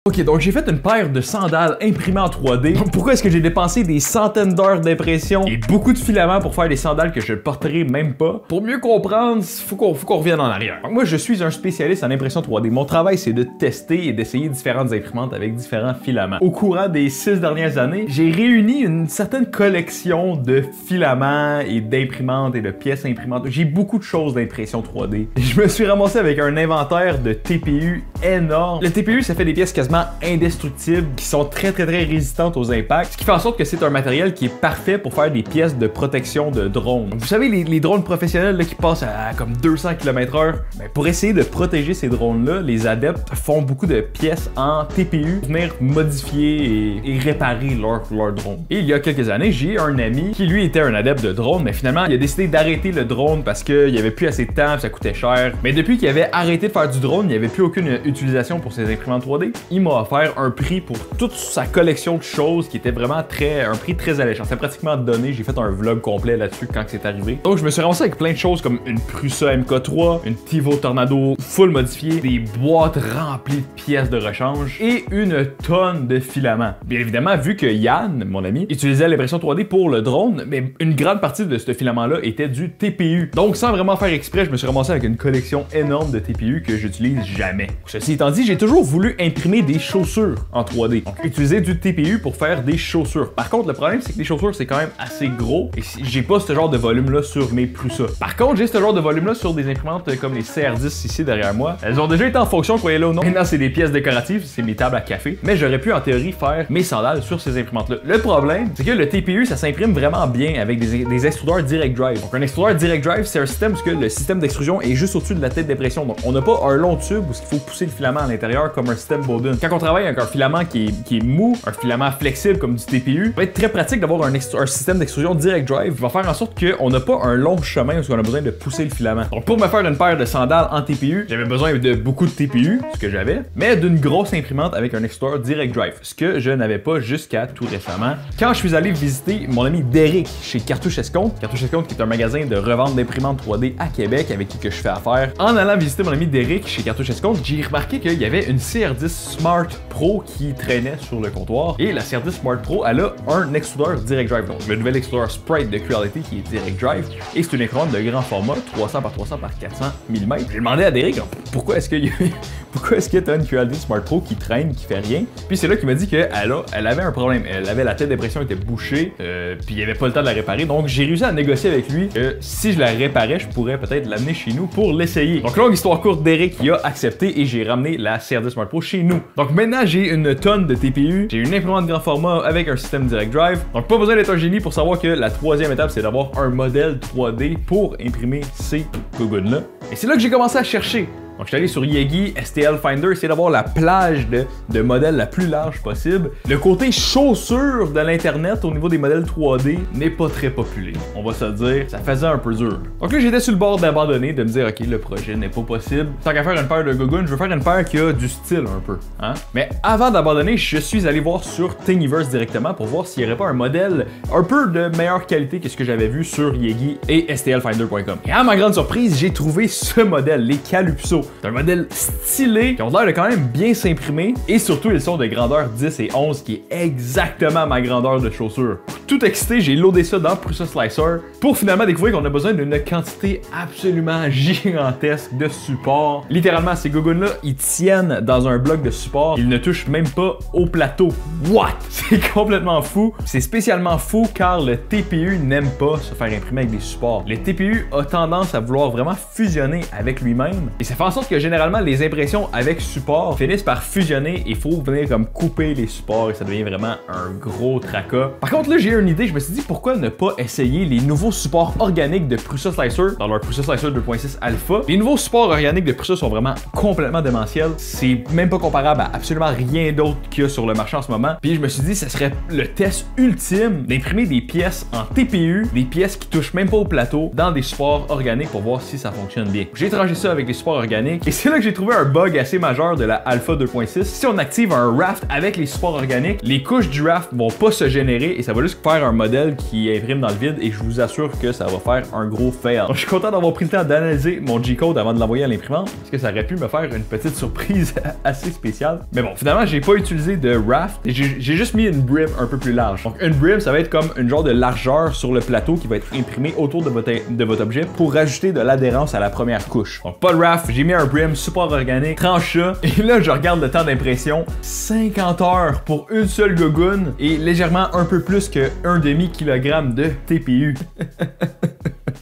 Ok, donc j'ai fait une paire de sandales imprimées en 3D. Donc pourquoi est-ce que j'ai dépensé des centaines d'heures d'impression et beaucoup de filaments pour faire des sandales que je ne porterai même pas? Pour mieux comprendre, faut qu'on revienne en arrière. Donc moi, je suis un spécialiste en impression 3D. Mon travail, c'est de tester et d'essayer différentes imprimantes avec différents filaments. Au courant des 6 dernières années, j'ai réuni une certaine collection de filaments et d'imprimantes et de pièces imprimantes. J'ai beaucoup de choses d'impression 3D. Je me suis ramassé avec un inventaire de TPU énorme. Le TPU, ça fait des pièces quasiment indestructibles qui sont très résistantes aux impacts, ce qui fait en sorte que c'est un matériel qui est parfait pour faire des pièces de protection de drones. Vous savez, les drones professionnels là, qui passent à comme 200 km/h, pour essayer de protéger ces drones-là, les adeptes font beaucoup de pièces en TPU pour venir modifier et réparer leur drone. Et il y a quelques années, j'ai un ami qui lui était un adepte de drone, mais finalement il a décidé d'arrêter le drone parce qu'il n'y avait plus assez de temps, ça coûtait cher. Mais depuis qu'il avait arrêté de faire du drone, il n'y avait plus aucune utilisation pour ses imprimantes 3D. Il m'a offert un prix pour toute sa collection de choses qui était vraiment un prix très alléchant. C'est pratiquement donné, j'ai fait un vlog complet là-dessus quand c'est arrivé. Donc je me suis ramassé avec plein de choses comme une Prusa MK3, une Tivo Tornado full modifiée, des boîtes remplies de pièces de rechange et une tonne de filaments. Bien évidemment, vu que Yann, mon ami, utilisait l'impression 3D pour le drone, mais une grande partie de ce filament-là était du TPU. Donc sans vraiment faire exprès, je me suis ramassé avec une collection énorme de TPU que j'utilise jamais. Ceci étant dit, j'ai toujours voulu imprimer des chaussures en 3D. Donc utiliser du TPU pour faire des chaussures. Par contre, le problème, c'est que les chaussures, c'est quand même assez gros et j'ai pas ce genre de volume-là sur mes Prusa. Par contre, j'ai ce genre de volume-là sur des imprimantes comme les CR10 ici derrière moi. Elles ont déjà été en fonction, croyez-le ou non. Maintenant, c'est des pièces décoratives, c'est mes tables à café. Mais j'aurais pu, en théorie, faire mes sandales sur ces imprimantes-là. Le problème, c'est que le TPU, ça s'imprime vraiment bien avec des extrudeurs Direct Drive. Donc, un extrudeur Direct Drive, c'est un système où le système d'extrusion est juste au-dessus de la tête d'impression. Donc, on n'a pas un long tube où il faut pousser le filament à l'intérieur comme un système Bowden. Quand on travaille avec un filament qui est mou, un filament flexible comme du TPU, ça va être très pratique d'avoir un système d'extrusion Direct Drive qui va faire en sorte qu'on n'a pas un long chemin où on a besoin de pousser le filament. Donc, pour me faire une paire de sandales en TPU, j'avais besoin de beaucoup de TPU, ce que j'avais, mais d'une grosse imprimante avec un extrudeur Direct Drive, ce que je n'avais pas jusqu'à tout récemment. Quand je suis allé visiter mon ami Derek chez Cartouche Escompte qui est un magasin de revente d'imprimantes 3D à Québec avec qui que je fais affaire, en allant visiter mon ami Derek chez Cartouche Escompte, j'ai remarqué qu'il y avait une CR10 Smart Pro qui traînait sur le comptoir, et la CR10 Smart Pro, elle a un extrudeur Direct Drive, donc le nouvel extrudeur Sprite de Creality qui est Direct Drive, et c'est une imprimante de grand format, 300 par 300 par 400 mm. J'ai demandé à Derek, pourquoi est-ce que t'as une Creality Smart Pro qui traîne, qui fait rien? Puis c'est là qu'il m'a dit qu'elle avait un problème. Elle avait la tête d'impression était bouchée, puis il n'y avait pas le temps de la réparer. Donc j'ai réussi à négocier avec lui que si je la réparais, je pourrais peut-être l'amener chez nous pour l'essayer. Donc longue histoire courte, Derek il a accepté et j'ai ramené la CR10 Smart Pro chez nous. Donc maintenant j'ai une tonne de TPU, j'ai une imprimante de grand format avec un système Direct Drive. Donc pas besoin d'être un génie pour savoir que la troisième étape c'est d'avoir un modèle 3D pour imprimer ces gougounes là. Et c'est là que j'ai commencé à chercher. Donc je suis allé sur Yegi, STL Finder, essayer d'avoir la plage de modèles la plus large possible. Le côté chaussure de l'internet au niveau des modèles 3D n'est pas très populaire. On va se le dire, ça faisait un peu dur. Donc là j'étais sur le bord d'abandonner, de me dire ok le projet n'est pas possible. Tant qu'à faire une paire de gougounes, je veux faire une paire qui a du style un peu. Hein? Mais avant d'abandonner, je suis allé voir sur Thingiverse directement pour voir s'il n'y aurait pas un modèle un peu de meilleure qualité que ce que j'avais vu sur Yegi et STLfinder.com. Et à ma grande surprise, j'ai trouvé ce modèle, les Calypso. C'est un modèle stylé, qui ont l'air de quand même bien s'imprimer, et surtout ils sont de grandeur 10 et 11, qui est exactement ma grandeur de chaussure. Tout excité, j'ai loadé ça dans Prusa Slicer, pour finalement découvrir qu'on a besoin d'une quantité absolument gigantesque de support. Littéralement, ces gougounes-là, ils tiennent dans un bloc de support, ils ne touchent même pas au plateau. What? C'est complètement fou. C'est spécialement fou car le TPU n'aime pas se faire imprimer avec des supports. Le TPU a tendance à vouloir vraiment fusionner avec lui-même, et ça fait en sorte que généralement les impressions avec support finissent par fusionner et il faut venir comme couper les supports et ça devient vraiment un gros tracas. Par contre là j'ai une idée, je me suis dit pourquoi ne pas essayer les nouveaux supports organiques de Prusa Slicer dans leur Prusa Slicer 2.6 Alpha. Les nouveaux supports organiques de Prusa sont vraiment complètement démentiels. C'est même pas comparable à absolument rien d'autre qu'il y a sur le marché en ce moment. Puis je me suis dit ce serait le test ultime d'imprimer des pièces en TPU, des pièces qui touchent même pas au plateau dans des supports organiques pour voir si ça fonctionne bien. J'ai tranché ça avec des supports organiques organique. Et c'est là que j'ai trouvé un bug assez majeur de la Alpha 2.6. Si on active un raft avec les supports organiques, les couches du raft vont pas se générer et ça va juste faire un modèle qui imprime dans le vide et je vous assure que ça va faire un gros fail. Donc, je suis content d'avoir pris le temps d'analyser mon G-code avant de l'envoyer à l'imprimante parce que ça aurait pu me faire une petite surprise assez spéciale. Mais bon, finalement, j'ai pas utilisé de raft et j'ai juste mis une brim un peu plus large. Donc une brim, ça va être comme une genre de largeur sur le plateau qui va être imprimé autour de votre objet pour rajouter de l'adhérence à la première couche. Donc pas de raft, j'ai mis un brim, support organique, tranche ça. Et là, je regarde le temps d'impression, 50 heures pour une seule gogoune et légèrement un peu plus que 1,5 kg de TPU.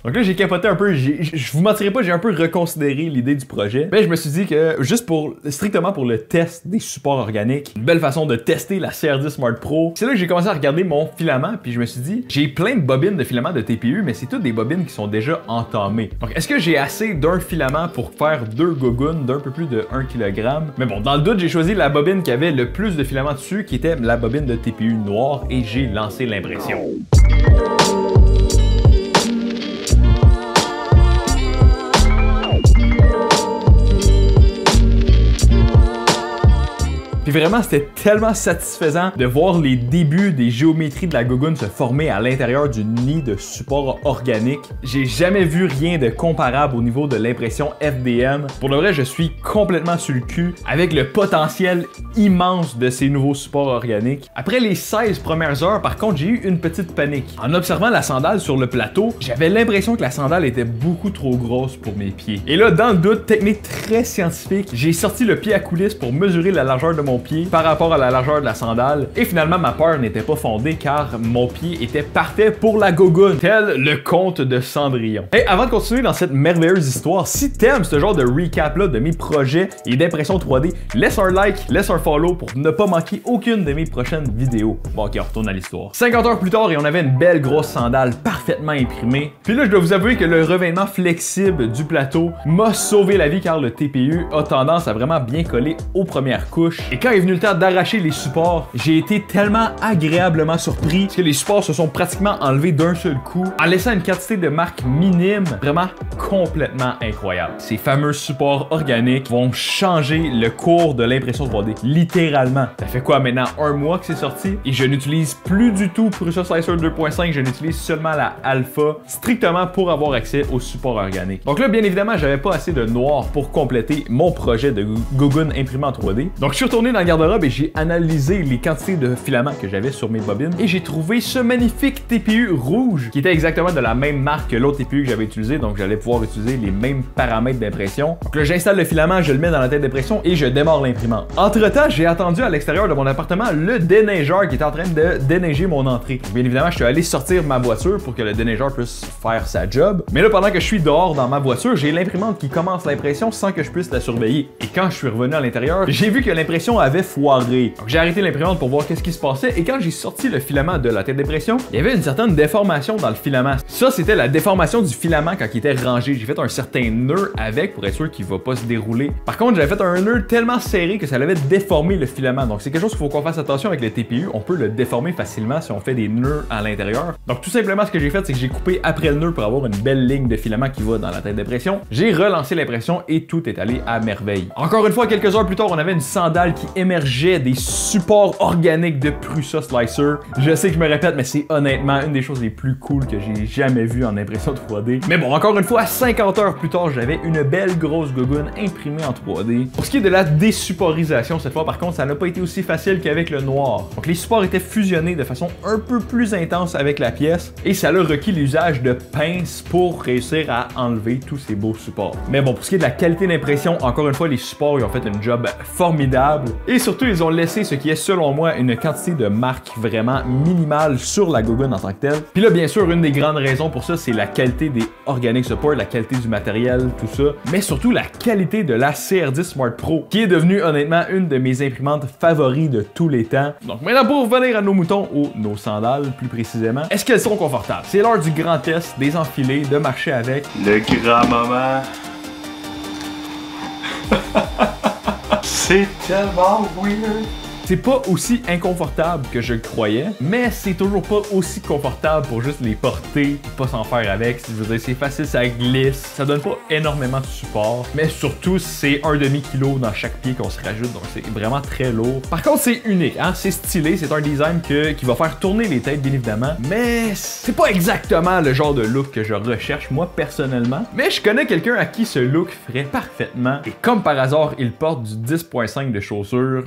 Donc là, j'ai capoté un peu, je vous mentirai pas, j'ai un peu reconsidéré l'idée du projet. Mais je me suis dit que juste strictement pour le test des supports organiques, une belle façon de tester la CR10 Smart Pro, c'est là que j'ai commencé à regarder mon filament, puis je me suis dit, j'ai plein de bobines de filament de TPU, mais c'est toutes des bobines qui sont déjà entamées. Donc est-ce que j'ai assez d'un filament pour faire 2 gogounes d'un peu plus de 1 kg? Mais bon, dans le doute, j'ai choisi la bobine qui avait le plus de filament dessus, qui était la bobine de TPU noire, et j'ai lancé l'impression. Puis vraiment, c'était tellement satisfaisant de voir les débuts des géométries de la gogoune se former à l'intérieur du nid de support organique. J'ai jamais vu rien de comparable au niveau de l'impression FDM. Pour le vrai, je suis complètement sur le cul avec le potentiel immense de ces nouveaux supports organiques. Après les 16 premières heures, par contre, j'ai eu une petite panique. En observant la sandale sur le plateau, j'avais l'impression que la sandale était beaucoup trop grosse pour mes pieds. Et là, dans le doute, technique très scientifique, j'ai sorti le pied à coulisse pour mesurer la largeur de mon pied par rapport à la largeur de la sandale et finalement ma peur n'était pas fondée car mon pied était parfait pour la gogoune, tel le conte de Cendrillon. Et avant de continuer dans cette merveilleuse histoire, si t'aimes ce genre de recap là de mes projets et d'impression 3D, laisse un like, laisse un follow pour ne pas manquer aucune de mes prochaines vidéos. Bon ok, on retourne à l'histoire. 50 heures plus tard et on avait une belle grosse sandale parfaitement imprimée. Puis là je dois vous avouer que le revêtement flexible du plateau m'a sauvé la vie car le TPU a tendance à vraiment bien coller aux premières couches. Et quand est venu le temps d'arracher les supports, j'ai été tellement agréablement surpris parce que les supports se sont pratiquement enlevés d'un seul coup en laissant une quantité de marque minime vraiment complètement incroyable. Ces fameux supports organiques vont changer le cours de l'impression 3D, littéralement. Ça fait quoi maintenant, un mois que c'est sorti et je n'utilise plus du tout Prusa Slicer 2.5, je n'utilise seulement la Alpha strictement pour avoir accès aux supports organiques. Donc là, bien évidemment, j'avais pas assez de noir pour compléter mon projet de gogoune imprimé en 3D. Donc je suis retourné dans le garde-robe et j'ai analysé les quantités de filaments que j'avais sur mes bobines et j'ai trouvé ce magnifique TPU rouge qui était exactement de la même marque que l'autre TPU que j'avais utilisé, donc j'allais pouvoir utiliser les mêmes paramètres d'impression. Donc là, j'installe le filament, je le mets dans la tête d'impression et je démarre l'imprimante. Entre-temps, j'ai attendu à l'extérieur de mon appartement le déneigeur qui était en train de déneiger mon entrée. Donc, bien évidemment, je suis allé sortir ma voiture pour que le déneigeur puisse faire sa job. Mais là, pendant que je suis dehors dans ma voiture, j'ai l'imprimante qui commence l'impression sans que je puisse la surveiller. Et quand je suis revenu à l'intérieur, j'ai vu que l'impression avait foiré. Donc j'ai arrêté l'imprimante pour voir qu'est-ce qui se passait et quand j'ai sorti le filament de la tête d'impression, il y avait une certaine déformation dans le filament. Ça, c'était la déformation du filament quand il était rangé. J'ai fait un certain nœud avec pour être sûr qu'il va pas se dérouler. Par contre, j'avais fait un nœud tellement serré que ça l'avait déformé le filament. Donc c'est quelque chose qu'il faut qu'on fasse attention avec le TPU. On peut le déformer facilement si on fait des nœuds à l'intérieur. Donc tout simplement, ce que j'ai fait, c'est que j'ai coupé après le nœud pour avoir une belle ligne de filament qui va dans la tête d'impression. J'ai relancé l'impression et tout est allé à merveille. Encore une fois, quelques heures plus tard, on avait une sandale qui émergeait des supports organiques de Prusa Slicer. Je sais que je me répète, mais c'est honnêtement une des choses les plus cool que j'ai jamais vues en impression 3D. Mais bon, encore une fois, 50 heures plus tard, j'avais une belle grosse gogoune imprimée en 3D. Pour ce qui est de la désupporisation, cette fois, par contre, ça n'a pas été aussi facile qu'avec le noir. Donc les supports étaient fusionnés de façon un peu plus intense avec la pièce et ça a requis l'usage de pinces pour réussir à enlever tous ces beaux supports. Mais bon, pour ce qui est de la qualité d'impression, encore une fois, les supports, ils ont fait un job formidable et surtout, ils ont laissé ce qui est, selon moi, une quantité de marque vraiment minimale sur la gogoune en tant que telle. Puis là, bien sûr, une des grandes raisons pour ça, c'est la qualité des Organic Support, la qualité du matériel, tout ça, mais surtout la qualité de la CR10 Smart Pro, qui est devenue honnêtement une de mes imprimantes favoris de tous les temps. Donc maintenant, pour revenir à nos moutons, ou nos sandales plus précisément, est-ce qu'elles sont confortables? C'est l'heure du grand test, des enfilés, de marcher avec. Le grand-maman. C'est tellement weird. C'est pas aussi inconfortable que je le croyais, mais c'est toujours pas aussi confortable pour juste les porter et pas s'en faire avec. Je veux dire, c'est facile, ça glisse, ça donne pas énormément de support, mais surtout, c'est un demi-kilo dans chaque pied qu'on se rajoute, donc c'est vraiment très lourd. Par contre, c'est unique, hein? C'est stylé, c'est un design qui va faire tourner les têtes, bien évidemment, mais c'est pas exactement le genre de look que je recherche, moi, personnellement. Mais je connais quelqu'un à qui ce look ferait parfaitement, et comme par hasard, il porte du 10.5 de chaussures.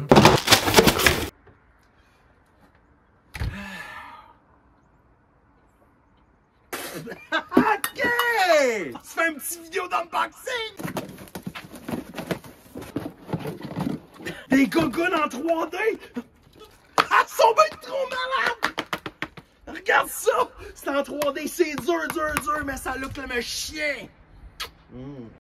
OK! On se fait une petite vidéo d'unboxing! Des gogoons en 3D! Ah, ils sont bien trop malades! Regarde ça! C'est en 3D, c'est dur, mais ça look comme un chien!